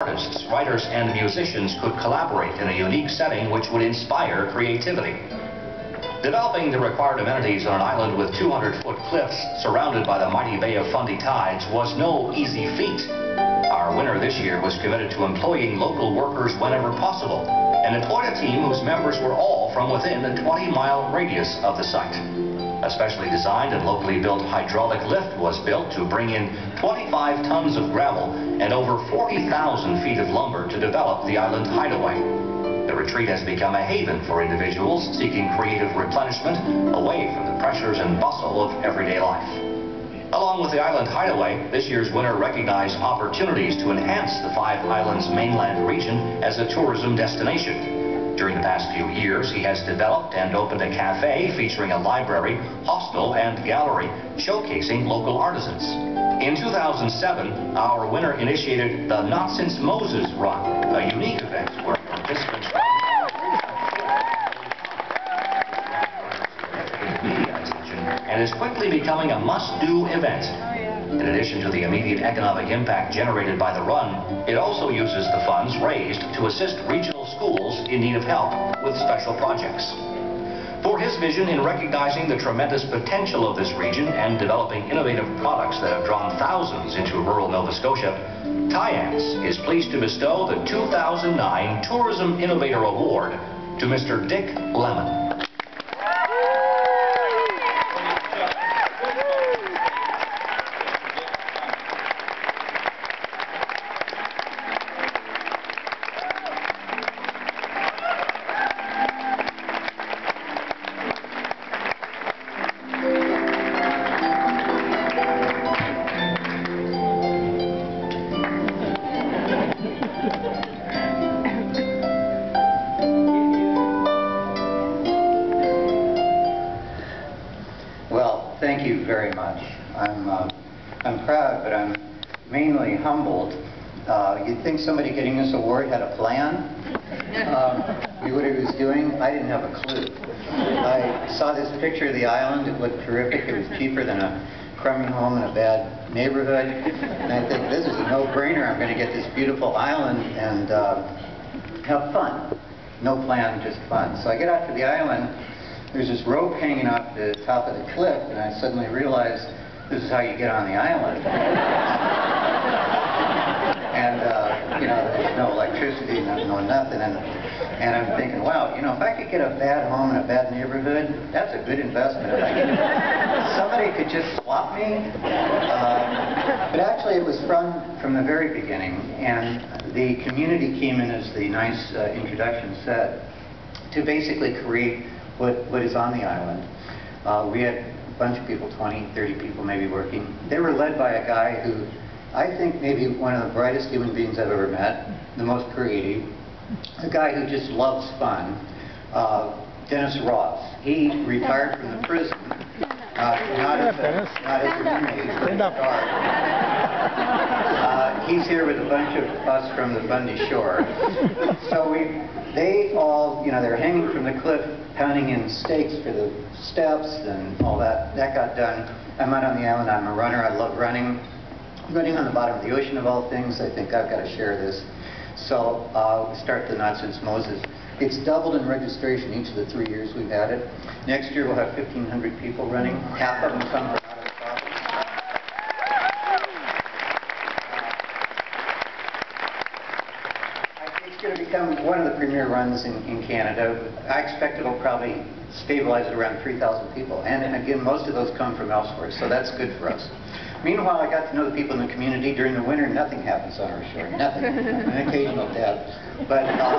Artists, writers, and musicians could collaborate in a unique setting which would inspire creativity. Developing the required amenities on an island with 200-foot cliffs surrounded by the mighty Bay of Fundy tides was no easy feat. Our winner this year was committed to employing local workers whenever possible and employed a team whose members were all from within a 20-mile radius of the site. A specially designed and locally built hydraulic lift was built to bring in 25 tons of gravel and over 40,000 feet of lumber to develop the island hideaway. The retreat has become a haven for individuals seeking creative replenishment away from the pressures and bustle of everyday life. Along with the island hideaway, this year's winner recognized opportunities to enhance the Five Islands mainland region as a tourism destination. During the past few years, he has developed and opened a cafe featuring a library, hostel, and gallery showcasing local artisans. In 2007, our winner initiated the Not Since Moses Run, a unique event where participants and is quickly becoming a must-do event. In addition to the immediate economic impact generated by the run, it also uses the funds raised to assist regional schools in need of help with special projects. For his vision in recognizing the tremendous potential of this region and developing innovative products that have drawn thousands into rural Nova Scotia, TIANS is pleased to bestow the 2009 Tourism Innovator Award to Mr. Dick Lemon. Thank you very much. I'm proud, but I'm mainly humbled. You'd think somebody getting this award had a plan. Knew what he was doing. I didn't have a clue. I saw this picture of the island. It looked terrific. It was cheaper than a crummy home in a bad neighborhood. And I think this is a no-brainer. I'm going to get this beautiful island and have fun. No plan, just fun. So I get out to the island. There's this rope hanging off the top of the cliff, and I suddenly realized this is how you get on the island. And, you know, there's no electricity, no nothing. And I'm thinking, wow, you know, if I could get a bad home in a bad neighborhood, that's a good investment. If I could, somebody could just swap me. But actually, it was from the very beginning, and the community came in, as the nice introduction said, to basically create what is on the island. We had a bunch of people, 20, 30 people maybe working. They were led by a guy who I think maybe one of the brightest human beings I've ever met, the most creative, a guy who just loves fun, Dennis Ross. He retired from the prison, not as an inmate, but as a guard. He's here with a bunch of us from the Fundy shore. So they all, you know, they're hanging from the cliff, pounding in stakes for the steps and all that. That got done. I'm out on the island. I'm a runner. I love running. Running on the bottom of the ocean, of all things. I think I've got to share this. So we start the Not Since Moses. It's doubled in registration each of the 3 years we've had it. Next year we'll have 1,500 people running. Half of them come from out of the province. It's going to become one of the premier runs in Canada. I expect it'll probably stabilize at around 3,000 people. And again, most of those come from elsewhere, so that's good for us. Meanwhile, I got to know the people in the community. During the winter, nothing happens on our shore. Nothing. An occasional death. But, you know,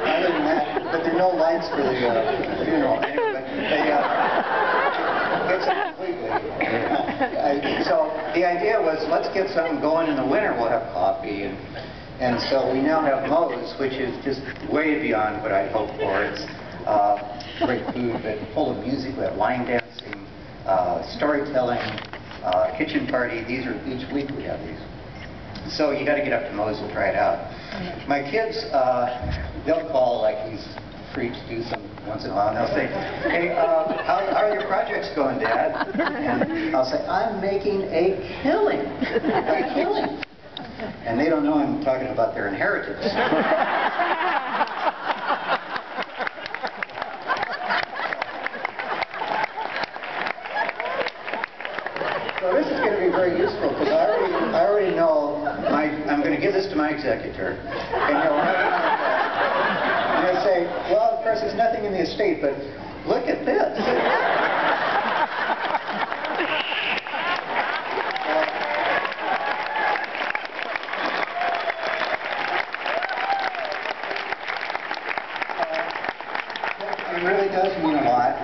other than that, but there are no lights for the funeral. Anyway, it's completely. So the idea was, let's get something going in the winter. We'll have coffee. And so we now have Moe's, which is just way beyond what I hoped for. It's great food, but full of music. We have line dancing. Storytelling, kitchen party. These are each week we have these. So you got to get up to Moe's and try it out. My kids, they'll call like these freaks do some once in a while, and they'll say, "Hey, how are your projects going, Dad?" And I'll say, "I'm making a killing, a killing." and they don't know I'm talking about their inheritance. So this is going to be very useful because I already know I'm going to give this to my executor, and he'll have it on the back. And he'll say, well, of course, there's nothing in the estate, but look at this. It really does mean a lot.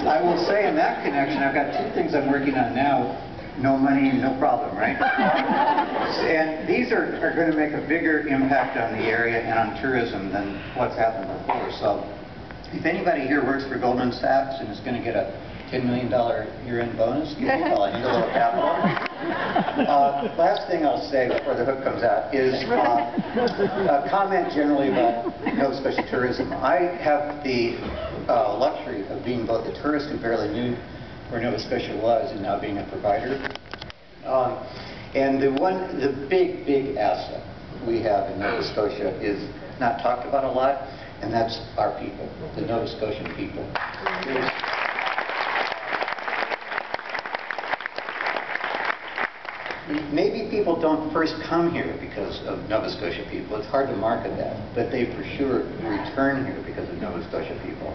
I will say in that connection, I've got 2 things I'm working on now. No money, no problem, right? And these are going to make a bigger impact on the area and on tourism than what's happened before. So if anybody here works for Goldman Sachs and is going to get a $10 million year-end bonus, give me a call. I need a little capital. Last thing I'll say before the hook comes out is a comment generally about Nova Scotia tourism. I have the luxury of being both a tourist who barely knew where Nova Scotia was and now being a provider. And the big asset we have in Nova Scotia is not talked about a lot, and that's our people, the Nova Scotian people. Maybe people don't first come here because of Nova Scotia people. It's hard to market that, but they for sure return here because of Nova Scotia people.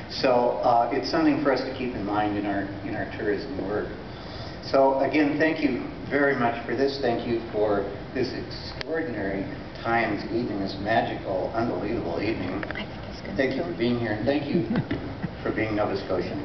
So it's something for us to keep in mind in our tourism work. So again, thank you very much for this. Thank you for this extraordinary TIANS evening, this magical, unbelievable evening. Thank you for being here, and thank you for being Nova Scotian.